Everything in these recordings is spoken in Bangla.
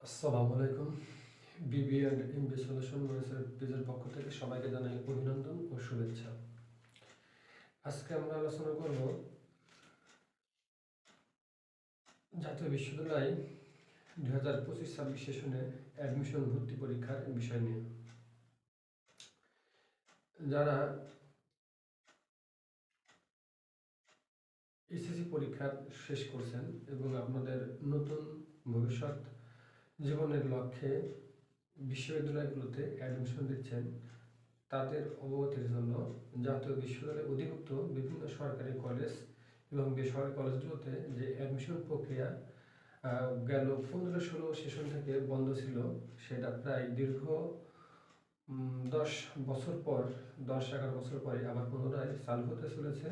আসসালামু আলাইকুম। বিবি অ্যান্ড এমবি সলিউশন মনিটর পেজের পক্ষ থেকে সবাইকে জানাই অভিনন্দন ও শুভেচ্ছা। আজকে আমরা আলোচনা করব জাতীয় বিশ্ববিদ্যালয় 2025-26 সেশনে অ্যাডমিশন ভর্তি পরীক্ষার বিষয় নিয়ে। যারা এসএসসি পরীক্ষা শেষ করছেন এবং আপনাদের নতুন ভবিষ্যৎ জীবনের লক্ষ্যে বিশ্ববিদ্যালয়গুলোতে অ্যাডমিশন দিচ্ছেন, তাদের অবগতির জন্য জাতীয় বিশ্ববিদ্যালয়ে অধিভুক্ত বিভিন্ন সরকারি কলেজ এবং বেসরকারি কলেজগুলোতে যে অ্যাডমিশন প্রক্রিয়া গেল 15-16 সেশন থেকে বন্ধ ছিল, সেটা প্রায় দীর্ঘ 10-11 বছর পরে আবার পুনরায় চালু হতে চলেছে।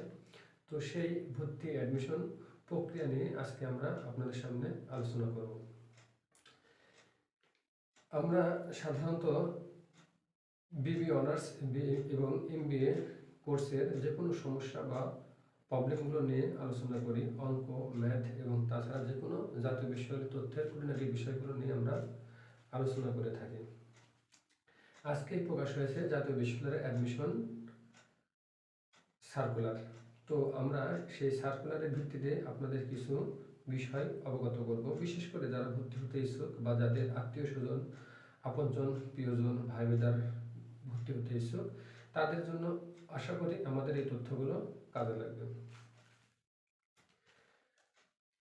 তো সেই ভর্তি অ্যাডমিশন প্রক্রিয়া নিয়ে আজকে আমরা আপনাদের সামনে আলোচনা করব। আমরা সাধারণত বিবি অনার্স এবং এমবিএ কোর্সের যে কোনো সমস্যা বা প্রবলেমগুলো নিয়ে আলোচনা করি। অঙ্ক, ম্যাথ এবং তাছাড়া যে কোনো জাতীয় বিশ্ববিদ্যালয়ের তথ্যের খুঁটিনাটি বিষয়গুলো নিয়ে আমরা আলোচনা করে থাকি। আজকেই প্রকাশ হয়েছে জাতীয় বিশ্ববিদ্যালয়ের অ্যাডমিশন সার্কুলার। তো আমরা সেই সার্কুলারের ভিত্তিতে আপনাদের কিছু বিষয় অবগত করব, বিশেষ করে যারা ভর্তি হতে ইচ্ছুক বা যাদের আত্মীয় স্বজন, আপনজন, প্রিয়জন, ভাই বেদার ভর্তি হতে ইচ্ছুক, তাদের জন্য আশা করি আমাদের এই তথ্যগুলো কাজে লাগবে।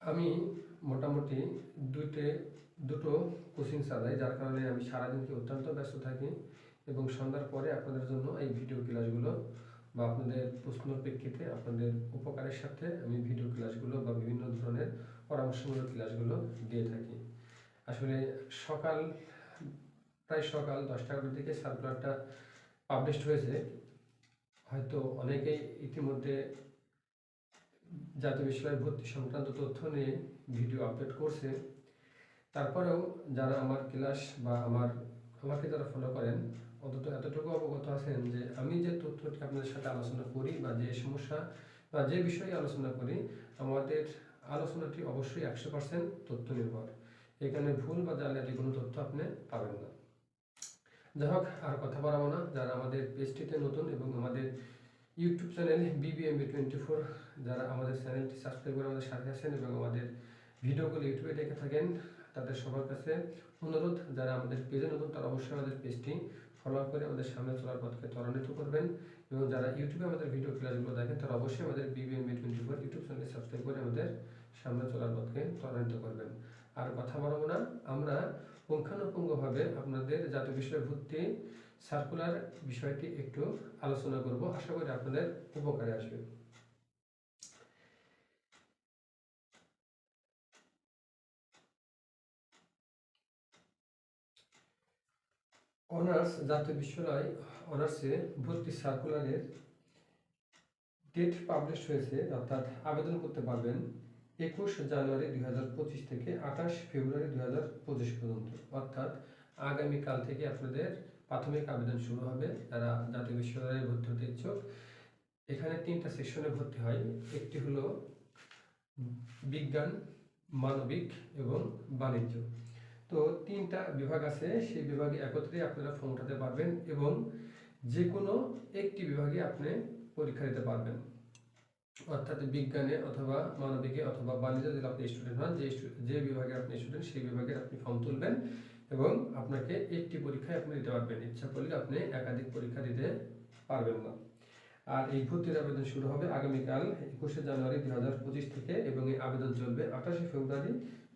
আমি মোটামুটি দুটো কোচিং চালাই, যার কারণে আমি সারাদিনকে অত্যন্ত ব্যস্ত থাকি এবং সন্ধ্যার পরে আপনাদের জন্য এই ভিডিও ক্লাসগুলো বা আপনাদের প্রশ্নের প্রেক্ষিতে আপনাদের উপকারের সাথে আমি ভিডিও ক্লাসগুলো বা বিভিন্ন ধরনের পরামর্শমূলক ক্লাসগুলো দিয়ে থাকি। আসলে প্রায় সকাল 10টা-11টার দিকে সার্কুলারটা পাবলিশড হয়েছে। হয়তো অনেকেই ইতিমধ্যে জাতীয় বিশ্ববিদ্যালয় ভর্তি সংক্রান্ত তথ্য নিয়ে ভিডিও আপলোড করছে। তারপরেও যারা আমার ক্লাস বা আমাকে যারা ফলো করেন, অন্তত এতটুকু অবগত আছেন যে আমি যে তথ্যটি আপনাদের সাথে আলোচনা করি বা যে সমস্যা বা যে বিষয়ে আলোচনা করি, আমাদের আলোচনাটি অবশ্যই 100% তথ্য নির্ভর। এখানে ভুল বা জালিয়াতি কোনো তথ্য আপনি পাবেন না। যাই হোক, আর কথা বাড়াবো না। যারা আমাদের পেজটিতে নতুন এবং আমাদের ইউটিউব চ্যানেল BBMB24, যারা আমাদের চ্যানেলটি সাবস্ক্রাইব করে আমাদের সাথে আছেন এবং আমাদের ভিডিওগুলো ইউটিউবে দেখে থাকেন, তাদের সবার কাছে অনুরোধ, যারা আমাদের পেজে নতুন তারা অবশ্যই আমাদের পেজটি ফলো করে আমাদের সামনে চলার পথকে ত্বরান্বিত করবেন। এবং যারা ইউটিউবে আমাদের ভিডিও ক্লাসগুলো দেখেন, তারা অবশ্যই আমাদের BBMB24 ইউটিউব চ্যানেলটি সাবস্ক্রাইব করে আমাদের সামনে চলার পথকে ত্বরান্বিত করবেন। আর কথা বাড়াবো না, আমরা পুঙ্খানুপুঙ্খভাবে আপনাদের জাতীয় বিষয় ভর্তি সার্কুলার বিষয়টি একটু আলোচনা করব, আশা করি আপনাদের উপকারে আসবে। জাতীয় বিশ্ববিদ্যালয় অনার্সে ভর্তি সার্কুলারের ডেট পাবলিশ হয়েছে, অর্থাৎ আবেদন করতে পারবেন 21 জানুয়ারি 2025 থেকে 28 ফেব্রুয়ারি 2025 পর্যন্ত। অর্থাৎ আগামীকাল থেকে আপনাদের প্রাথমিক আবেদন শুরু হবে। যারা জাতীয় বিশ্ববিদ্যালয়ে ভর্তি হতে ইচ্ছুক, এখানে 3টা সেকশনে ভর্তি হয়। একটি হলো বিজ্ঞান, মানবিক এবং বাণিজ্য। তো 3টা বিভাগ আছে, সেই বিভাগে একত্রে আপনারা ফর্ম উঠাতে পারবেন এবং যে কোনো একটি বিভাগে আপনি পরীক্ষা দিতে পারবেন। অর্থাৎ বিজ্ঞানে অথবা মানবিকে অথবা বাণিজ্যে যদি আপনি স্টুডেন্ট হন, যে বিভাগে আপনি স্টুডেন্ট সেই বিভাগের আপনি ফর্ম তুলবেন এবং আপনাকে একটি পরীক্ষায় আপনি দিতে পারবেন। ইচ্ছা করলে আপনি একাধিক পরীক্ষা দিতে পারবেন না। আর এই ভর্তির আবেদন শুরু হবে আগামীকাল 21 জানুয়ারি 2025 থেকে এবং এই আবেদন চলবে 28 ফেব্রুয়ারি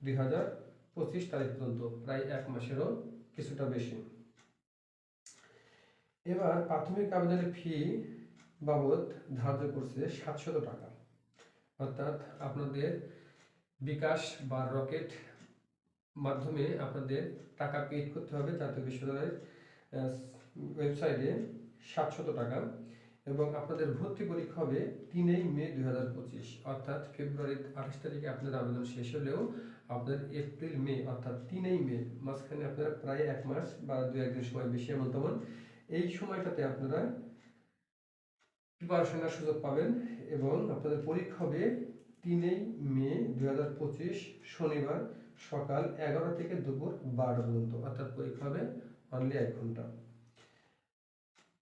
2025 তারিখ পর্যন্ত, প্রায় 1 মাসেরও কিছুটা বেশি। এবার প্রাথমিক আবেদনের ফি বাবদ ধার্য করছে 700 টাকা। অর্থাৎ আপনাদের বিকাশ বা রকেট মাধ্যমে আপনাদের টাকা পেড করতে হবে জাতীয় বিশ্ববিদ্যালয়ের ওয়েবসাইটে 700 টাকা। এবং আপনাদের ভর্তি পরীক্ষা হবে 3 মে 2025, অর্থাৎ ফেব্রুয়ারির 28 তারিখে আপনাদের আবেদন শেষ হলেও আপনাদের এপ্রিল মে অর্থাৎ 3 মে, মাঝখানে আপনারা প্রায় 1 মাস বা 2-1 দিন সময় বেশি এমন তেমন, এই সময়টাতে আপনারা প্রিপারেশনের সুযোগ পাবেন এবং আপনাদের পরীক্ষা হবে 3 মে 2025 শনিবার সকাল 11 থেকে দুপুর 12 পর্যন্ত, অর্থাৎ পরীক্ষা হবে অনলি 1 ঘন্টা।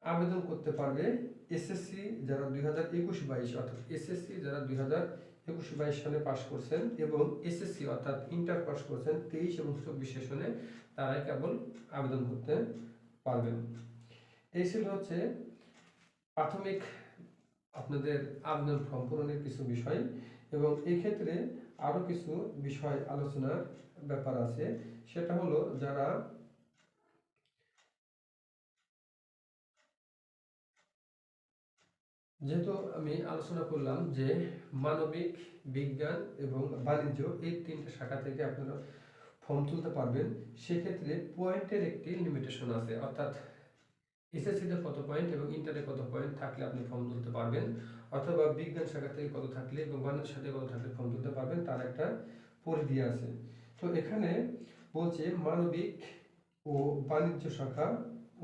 আবেদন করতে পারবে এসএসসি যারা 2021-22 অর্থাৎ এসএসসি যারা 2021-22 সালে পাস করছেন এবং এসএসসি অর্থাৎ ইন্টার পাস করছেন 23 এবং 24 সেশনে, তারাই কেবল আবেদন করতে পারবেন। এই ছিল হচ্ছে প্রাথমিক আপনাদের আবেদন ফর্ম পূরণের কিছু বিষয়, এবং এই ক্ষেত্রে আরও কিছু বিষয় আলোচনার ব্যাপার আছে। সেটা হলো যারা যেহেতু আমি আলোচনা করলাম যে মানবিক, বিজ্ঞান এবং বাণিজ্য এই 3টে শাখা থেকে আপনারা ফর্ম তুলতে পারবেন, সেক্ষেত্রে পয়েন্টের একটি লিমিটেশন আছে, অর্থাৎ এসএসসিতে কত পয়েন্ট এবং ইন্টারে কত পয়েন্ট থাকলে আপনি ফর্ম তুলতে পারবেন, অথবা বিজ্ঞান শাখা থেকে কত থাকলে এবং বাণিজ্য শাখা থেকে কত থাকলে ফর্ম তুলতে পারবেন, তার একটা পরিধি আছে। তো এখানে বলছে মানবিক ও বাণিজ্য শাখা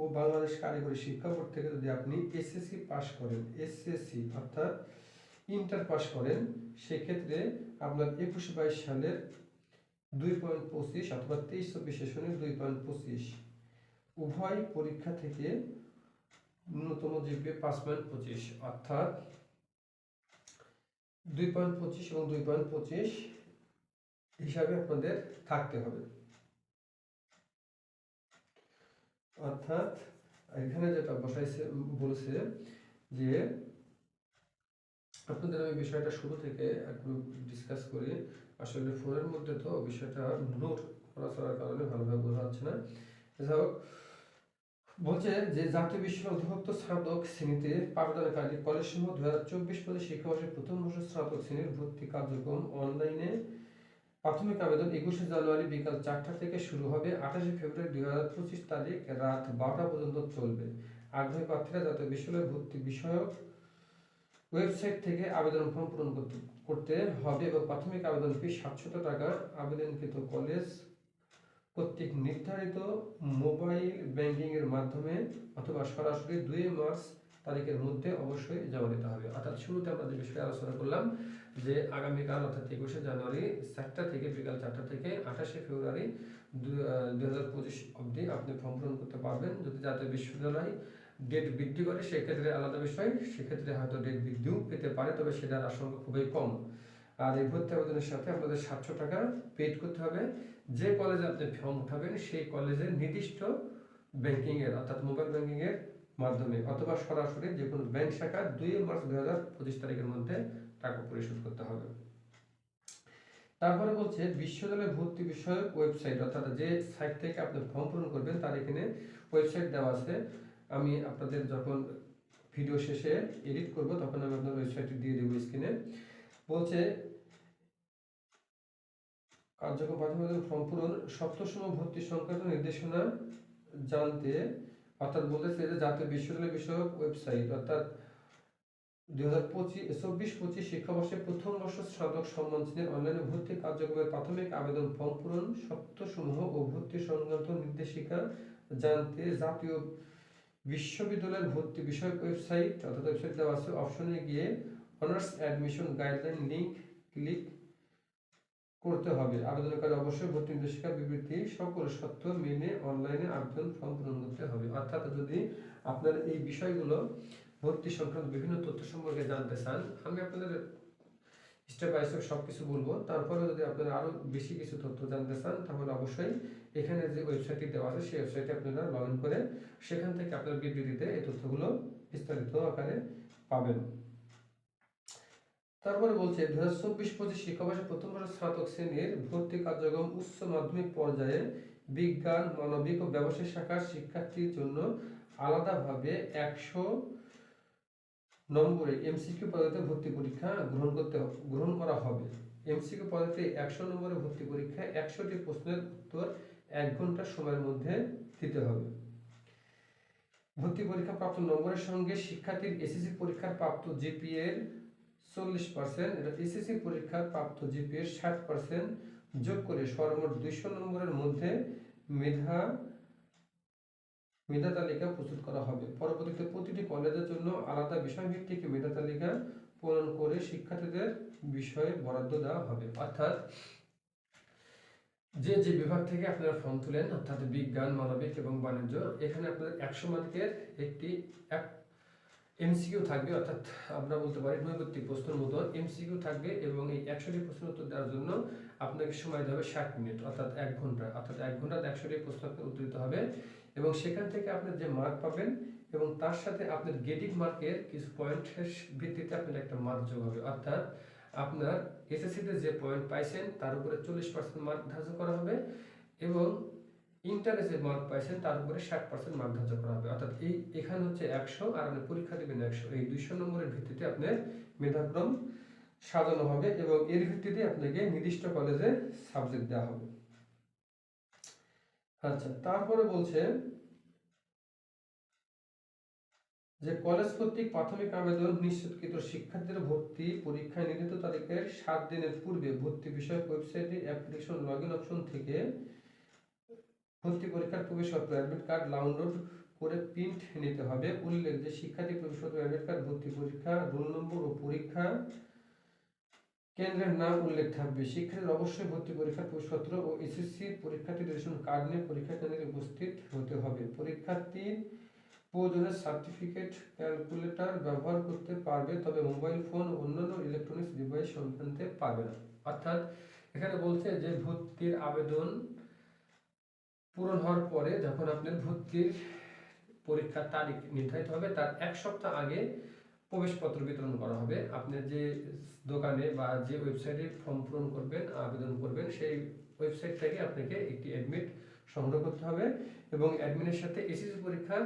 ও বাংলাদেশ কারিগরি শিক্ষা বোর্ড থেকে যদি আপনি এসএসসি পাস করেন, এসএসসি অর্থাৎ ইন্টার পাস করেন, সেক্ষেত্রে আপনার 21-22 সালের 2.25 অথবা 23-24 সেশনের 2.25 উভয় পরীক্ষা থেকে ন্যূনতম জিপিএ 5.25 অর্থাৎ 2.25 এবং 2.25 হিসাবে আপনাদের থাকতে হবে। অর্থাৎ এখানে যেটা বসাইছে বলেছে যে আপনাদের আমি বিষয়টা শুরু থেকে একটু ডিসকাস করি, আসলে ফোনের মধ্যে তো বিষয়টা নোট করা চলার কারণে ভালোভাবে বোঝা যাচ্ছে না। যাই হোক, বলছে যে জাতীয় বিশ্ববিদ্যালয় অধিভুক্ত স্নাতক শ্রেণীতে আবেদনকারী কলেজসমূহ 2024-25 শিক্ষাবর্ষের প্রথম বর্ষ স্নাতক শ্রেণীর ভর্তি কার্যক্রম অনলাইনে প্রাথমিক আবেদন 21শে জানুয়ারি বিকাল 4টা থেকে শুরু হবে, 28শে ফেব্রুয়ারি 2025 তারিখ রাত 12টা পর্যন্ত চলবে। আগ্রহী প্রার্থীরা জাতীয় বিশ্ববিদ্যালয় ভর্তি বিষয়ক ওয়েবসাইট থেকে আবেদন ফর্ম পূরণ করতে হবে এবং প্রাথমিক আবেদন ফি 700 টাকা আবেদনকৃত কলেজ কর্তৃক নির্ধারিত মোবাইল ব্যাংকিং এর মাধ্যমে অথবা সরাসরি 2 মার্চ তারিখের মধ্যে অবশ্যই জমা দিতে হবে। অর্থাৎ শুরুতে আমরা যে বিষয়ে আলোচনা করলাম যে আগামীকাল অর্থাৎ 21শে জানুয়ারি 4টা থেকে বিকাল 4টা থেকে 28শে ফেব্রুয়ারি 2025 অবধি আপনি ফর্ম পূরণ করতে পারবেন। যদি জাতীয় বিশ্ববিদ্যালয় ডেট বৃদ্ধি করে সেক্ষেত্রে আলাদা বিষয়, সেক্ষেত্রে হয়তো ডেট বৃদ্ধিও পেতে পারে, তবে সেটার আশঙ্কা খুবই কম। আর এই ভর্তি আবেদনের সাথে আপনাদের 700 টাকা পেড করতে হবে। যে কলেজে আপনি ফর্ম উঠাবেন সেই কলেজের নির্দিষ্ট ব্যাংকিংয়ের অর্থাৎ মোবাইল ব্যাংকিংয়ের মাধ্যমে অথবা সরাসরি যে কোনো ব্যাংক শাখা 2 মার্চ 2025 তারিখের মধ্যে টাকা পরিশোধ করতে হবে। তারপরে বলছে বিশ্ববিদ্যালয় ভর্তি বিষয়ক ওয়েবসাইট, অর্থাৎ যে সাইট থেকে আপনি ফর্ম পূরণ করবেন তার এখানে ওয়েবসাইট দেওয়া আছে। আমি আপনাদের যখন ভিডিও শেষে এডিট করব তখন আমি আপনার ওয়েবসাইটটি দিয়ে দেবো স্ক্রিনে। বলছে কার্যক্রম প্রাথমিক ফর্ম পূরণ সপ্তম ভর্তি সংক্রান্ত নির্দেশনা জানতে, অর্থাৎ বলতেছে যে জাতীয় বিশ্ববিদ্যালয় বিষয়ক ওয়েবসাইট অর্থাৎ 2024-25 শিক্ষাবর্ষে প্রথম বর্ষ স্নাতক সম্মান শ্রেণীর অনলাইনে ভর্তি কার্যক্রমের প্রাথমিক আবেদন ফর্ম পূরণ শর্তসমূহ ও ভর্তি সংক্রান্ত নির্দেশিকা জানতে জাতীয় বিশ্ববিদ্যালয়ের ভর্তি বিষয়ক ওয়েবসাইট অর্থাৎ ওয়েবসাইট দেওয়া আছে, অপশনে গিয়ে honours admission guideline link click করতে হবে। আবেদনকারী অবশ্যই ভর্তি নির্দেশিকা বিবৃতি সকল শর্ত মেনে অনলাইনে আবেদন ফর্ম পূরণ করতে হবে। অর্থাৎ যদি আপনার এই বিষয়গুলো ভর্তি সংক্রান্ত বিভিন্ন তথ্য সম্পর্কে জানতে চান, আমি আপনাদের স্টেপ বাই স্টেপ সব কিছু বলবো। তারপরে যদি আপনারা আরও বেশি কিছু তথ্য জানতে চান তাহলে অবশ্যই এখানে যে ওয়েবসাইটটি দেওয়া আছে সেই ওয়েবসাইটে আপনারা লগ ইন করে সেখান থেকে আপনার বিবৃতিতে এই তথ্যগুলো বিস্তারিত আকারে পাবেন। তারপরে বলছে 2024-25 শিক্ষাবর্ষে প্রথম বর্ষ স্নাতক শ্রেণীর ভর্তি কার্যক্রম উচ্চ মাধ্যমিক পর্যায়ে বিজ্ঞান, মানবিক ও ব্যবসায় শাখার শিক্ষার্থীর জন্য আলাদাভাবে 100 নম্বরে এমসিকিউ পদ্ধতিতে ভর্তি পরীক্ষা গ্রহণ করা হবে। এমসিকিউ পদ্ধতিতে 100 নম্বরে ভর্তি পরীক্ষা 100টি প্রশ্নের উত্তর 1 ঘন্টা সময়ের মধ্যে দিতে হবে। ভর্তি পরীক্ষা প্রাপ্ত নম্বরের সঙ্গে শিক্ষার্থীর এসএসসি পরীক্ষার প্রাপ্ত জিপিএ এর 40%, এটা এসএসসি পরীক্ষার প্রাপ্ত জিপিএ 60% যোগ করে সর্বমোট 200 নম্বরের মধ্যে মেধা তালিকা প্রস্তুত করা হবে। পরবর্তীতে প্রতিটি কলেজের জন্য আলাদা বিষয়ভিত্তিক মেধা তালিকা প্রণয়ন করে শিক্ষার্থীদের বিষয়ে বরাদ্দ দেওয়া হবে। অর্থাৎ যে যে বিভাগ থেকে আপনারা ফর্ম তুলেন, অর্থাৎ বিজ্ঞান, মানবিক এবং বাণিজ্য, এখানে আপনাদের 100 মার্কের একটি এমসিকিউ থাকবে, অর্থাৎ আমরা বলতে পারি নৈর্ব্যক্তিক প্রশ্নের মতো এমসিকিউ থাকবে, এবং এই 100টি প্রশ্নের উত্তর দেওয়ার জন্য আপনাকে সময় দেওয়া হবে 60 মিনিট, অর্থাৎ 1 ঘন্টা। অর্থাৎ 1 ঘন্টাতে 100টি প্রশ্ন আপনার উত্তর দিতে হবে, এবং সেখান থেকে আপনার যে মার্ক পাবেন এবং তার সাথে আপনার গ্রেডিং মার্কের কিছু পয়েন্টের ভিত্তিতে আপনার একটা মার্ক যোগ হবে। অর্থাৎ আপনার এসএসসিতে যে পয়েন্ট পাইছেন তার উপরে 40% মার্ক ধার্য করা হবে, এবং ইন্টারে যে মার্ক পাইছেন তার উপরে 60% মার্ক ধার্য করা হবে। অর্থাৎ এখানে হচ্ছে 100 আর আপনি পরীক্ষা দেবেন 100, এই 200 নম্বরের ভিত্তিতে আপনার মেধাক্রম সাজানো হবে, এবং এর ভিত্তিতে আপনাকে নির্দিষ্ট কলেজে সাবজেক্ট দেওয়া হবে। আচ্ছা, তারপরে বলছে যে কলেজ কর্তৃক প্রাথমিক আবেদন নিশ্চিতকৃত শিক্ষার্থীদের ভর্তি পরীক্ষায় নির্ধারিত তারিখের 7 দিনের পূর্বে ভর্তি বিষয়ক ওয়েবসাইটে অ্যাপ্লিকেশন লগইন অপশন থেকে ভর্তি পরীক্ষার প্রবেশপত্র অ্যাডমিট কার্ড ডাউনলোড করে প্রিন্ট নিতে হবে। উল্লেখ যে শিক্ষার্থী প্রবেশপত্র, অ্যাডমিট কার্ড, ভর্তি পরীক্ষা রোল নম্বর ও পরীক্ষা কেন্দ্রের নাম উল্লেখ থাকবে। শিক্ষার্থীদের অবশ্যই ভর্তি পরীক্ষার প্রবেশপত্র ও এসএসসি পরীক্ষার্থীদের রেশন কার্ড নিয়ে পরীক্ষা কেন্দ্রে উপস্থিত হতে হবে। প্রয়োজনীয় সার্টিফিকেট ক্যালকুলেটর ব্যবহার করতে পারবে, তবে মোবাইল ফোন ও অন্যান্য ইলেকট্রনিক্স ডিভাইস সংক্রান্তে পারবে না। অর্থাৎ এখানে বলছে যে ভর্তির আবেদন পূরণ হওয়ার পরে যখন আপনার ভর্তির পরীক্ষার তারিখ নির্ধারিত হবে তার 1 সপ্তাহ আগে প্রবেশপত্র বিতরণ করা হবে। আপনি যে দোকানে বা যে ওয়েবসাইটে ফর্ম পূরণ করবেন, আবেদন করবেন, সেই ওয়েবসাইট থেকে আপনাকে একটি অ্যাডমিট সংগ্রহ করতে হবে, এবং অ্যাডমিনের সাথে এসএসসি পরীক্ষার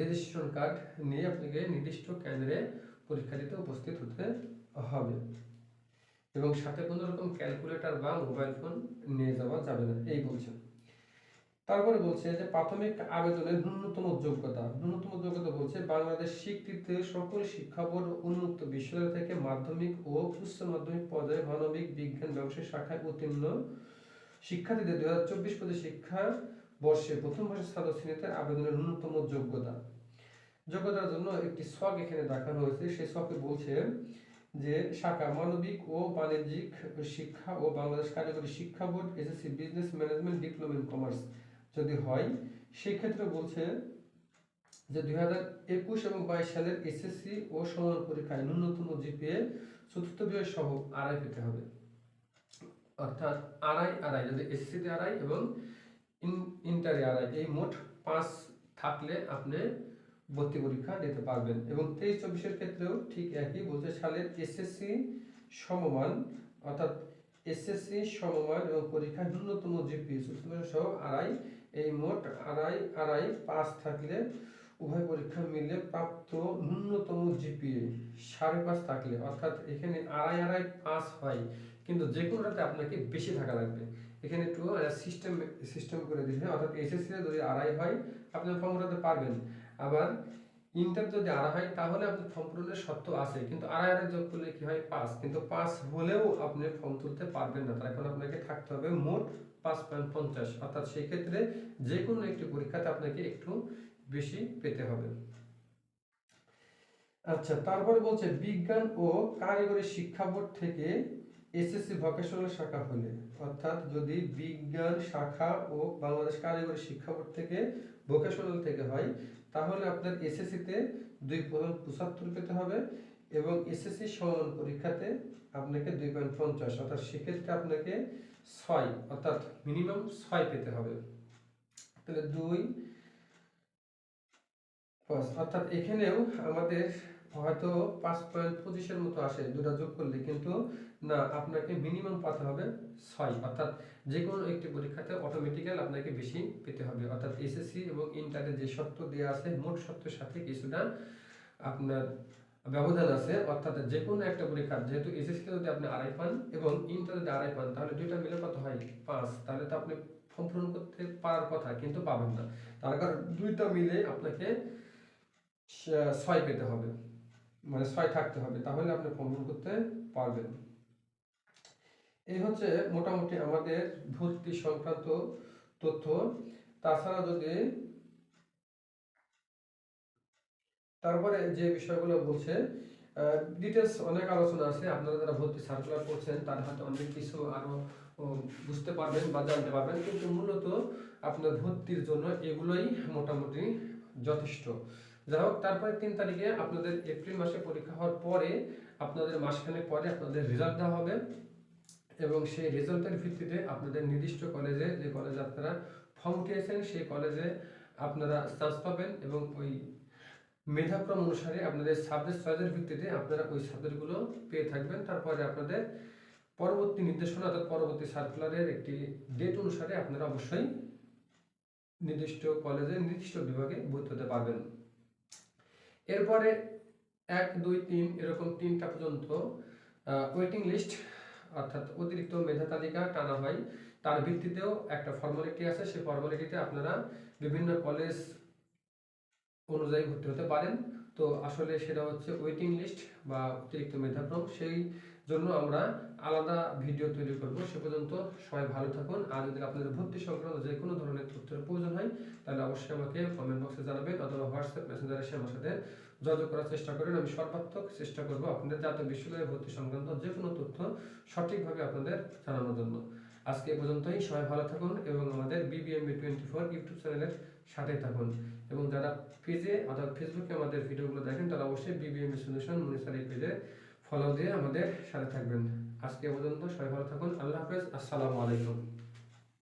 রেজিস্ট্রেশন কার্ড নিয়ে আপনাকে নির্দিষ্ট কেন্দ্রে পরীক্ষা দিতে উপস্থিত হতে হবে, এবং সাথে কোনো রকম ক্যালকুলেটর বা মোবাইল ফোন নিয়ে যাওয়া যাবে না, এই বলছেন। তারপরে বলছে যে প্রাথমিক আবেদনের ন্যূনতম যোগ্যতা বলছে বাংলাদেশ স্বীকৃত সকল শিক্ষা বোর্ড উন্মুক্ত বিশ্ববিদ্যালয় থেকে মাধ্যমিক ও উচ্চ মাধ্যমিক পর্যায়ে মানবিক, বিজ্ঞান, ব্যবসায় শাখায় উত্তীর্ণ শিক্ষার্থীদের 2024-25 শিক্ষা বর্ষে প্রথম বর্ষের ছাত্র শ্রেণীতে আবেদনের ন্যূনতম যোগ্যতার জন্য একটি ছক এখানে দেখানো হয়েছে। সেই ছকে বলছে যে শাখা মানবিক ও বাণিজ্যিক শিক্ষা ও বাংলাদেশ কারিগরি শিক্ষা board, SSC business management, diploma in commerce যদি হয়, সেই ক্ষেত্রে বলছে যে 2021 এবং 22 সালের এসএসসি ও সমান পরীক্ষায় ন্যূনতম জিপিএ চতুর্থ বিষয় সহ আড়াই পেতে হবে। অর্থাৎ আড়াই যদি এসএসসিতে আড়াই এবং ইন্টারে আড়াই, এই মোট 5 থাকলে আপনি ভর্তি পরীক্ষা দিতে পারবেন। এবং 23-24 ক্ষেত্রেও ঠিক একই বলছে, সালের এসএসসি সমমান, অর্থাৎ এসএসসি সমমান এবং পরীক্ষায় ন্যূনতম জিপিএ সহ আড়াই, এই মোট আড়াই 5 থাকলে উভয় পরীক্ষা মিলে প্রাপ্ত ন্যূনতম জিপিএ 5.5 থাকলে, অর্থাৎ এখানে আড়াই 5 হয়, কিন্তু যে কোনোটাতে আপনাকে বেশি থাকা লাগবে। এখানে একটু সিস্টেম করে দিয়েছে, অর্থাৎ এসএসসি যদি আড়াই হয় আপনি ফর্ম ভরাতে পারবেন, আবার ইন্টার যদি আড়াই হয় তাহলে আপনি ফর্ম পূরণের শর্ত আছে, কিন্তু আড়াই যোগ করলে কি হয় 5, কিন্তু 5 হলেও আপনি ফর্ম তুলতে পারবেন না, তার এখন আপনাকে থাকতে হবে মোট 5.50, অর্থাৎ সেই ক্ষেত্রে যে কোনো একটি পরীক্ষাতে আপনাকে একটু বেশি পেতে হবে। আচ্ছা, তারপরে বলছে বিজ্ঞান ও কারিগরি শিক্ষা বোর্ড থেকে এসএসসি ভোকেশনাল শাখা হলে, অর্থাৎ যদি বিজ্ঞান শাখা ও বাংলাদেশ কারিগরি শিক্ষা বোর্ড থেকে ভোকেশনাল থেকে হয়, তাহলে আপনার এসএসসিতে 2.75 পেতে হবে, এবং এসএসসি সমান পরীক্ষাতে আপনাকে 2.50, অর্থাৎ সেক্ষেত্রে আপনাকে 6, অর্থাৎ মিনিমাম 6 পেতে হবে। তাহলে 2.5, অর্থাৎ এখানেও আমাদের হয়তো 5.25 মতো আসে দুটা যোগ করলে, কিন্তু না, আপনাকে মিনিমাম পেতে হবে 6, অর্থাৎ যে কোনো একটি পরীক্ষাতে অটোমেটিক্যাল আপনাকে বেশি পেতে হবে। অর্থাৎ এসএসসি এবং ইন্টারে যে শর্ত দেওয়া আছে মোট শর্তের সাথে কিছুটা আপনার ব্যবধান আছে, অর্থাৎ যে কোনো একটা পরীক্ষা, যেহেতু এসএসসি যদি আপনি আড়াই পান এবং ইন্টার যদি আড়াই পান, তাহলে দুইটা মিলে কত হয় 5, তাহলে তো আপনি ফর্ম পূরণ করতে পারার কথা, কিন্তু পাবেন না, তার কারণ দুইটা মিলে আপনাকে 6 পেতে হবে, মানে 6 থাকতে হবে, তাহলে আপনি ফর্ম পূরণ করতে পারবেন। এই হচ্ছে মোটামুটি আমাদের ভর্তি সংক্রান্ত তথ্য। তাছাড়া যদি তারপরে যে বিষয়গুলো বলছে ডিটেলস অনেক আলোচনা আছে, আপনারা যারা ভর্তি সার্কুলার করছেন তারা হয়তো অনেক কিছু আরো বুঝতে পারবেন বা জানতে পারবেন, কিন্তু মূলত আপনার ভর্তির জন্য এগুলোই মোটামুটি যথেষ্ট। যাই হোক, তারপরে 3 তারিখে আপনাদের এপ্রিল মাসে পরীক্ষা হওয়ার পরে আপনাদের মাসখানেক পরে আপনাদের রেজাল্ট দেওয়া হবে, এবং সেই রেজাল্টের ভিত্তিতে আপনাদের নির্দিষ্ট কলেজে, যে কলেজে আপনারা ফর্ম উঠিয়েছেন সেই কলেজে আপনারা চান্স পাবেন, এবং ওই মেধাক্রম অনুসারে আপনাদের সাবজেক্ট চয়েসের ভিত্তিতে আপনারা ওই সাবজেক্টগুলো পেয়ে থাকবেন। তারপরে আপনাদের পরবর্তী নির্দেশনা অর্থাৎ পরবর্তী সার্কুলারের একটি ডেট অনুসারে আপনারা অবশ্যই নির্দিষ্ট কলেজে নির্দিষ্ট বিভাগে ভর্তি হতে পারবেন। এরপরে 1, 2, 3 এরকম 3টা পর্যন্ত ওয়েটিং লিস্ট অর্থাৎ অতিরিক্ত মেধা তালিকা টানা হয়। তার ভিত্তিতেও একটা ফর্মালিটি আছে, সেই ফর্মালিটিতে আপনারা বিভিন্ন কলেজ অনুযায়ী ভর্তি হতে পারেন। তো আসলে সেটা হচ্ছে ওয়েটিং লিস্ট বা অতিরিক্ত মেধাক্রম, সেই জন্য আমরা আলাদা ভিডিও তৈরি করব। সে পর্যন্ত সবাই ভালো থাকুন। আর যদি আপনাদের ভর্তি সংক্রান্ত যে কোনো ধরনের তথ্যের প্রয়োজন হয় তাহলে অবশ্যই আমাকে কমেন্ট বক্সে জানাবেন, অথবা হোয়াটসঅ্যাপ মেসেঞ্জারে এসে আমার সাথে যোগাযোগ করার চেষ্টা করেন। আমি সর্বাত্মক চেষ্টা করব আপনাদের জাতীয় বিশ্ববিদ্যালয়ে ভর্তি সংক্রান্ত যে কোনো তথ্য সঠিকভাবে আপনাদের জানানোর জন্য। আজকে এ পর্যন্তই। সবাই ভালো থাকুন এবং আমাদের BBMB24 ইউটিউব চ্যানেলের সাথে থাকুন, এবং যারা পেজে অর্থাৎ ফেসবুকে আমাদের ভিডিওগুলো দেখেন তারা অবশ্যই BBMB সলিউশন মনিসার এই পেজে ফলো দিয়ে আমাদের সাথে থাকবেন। আজকে এ পর্যন্ত। সবাই ভালো থাকুন। আল্লাহ হাফেজ। আসসালামু আলাইকুম।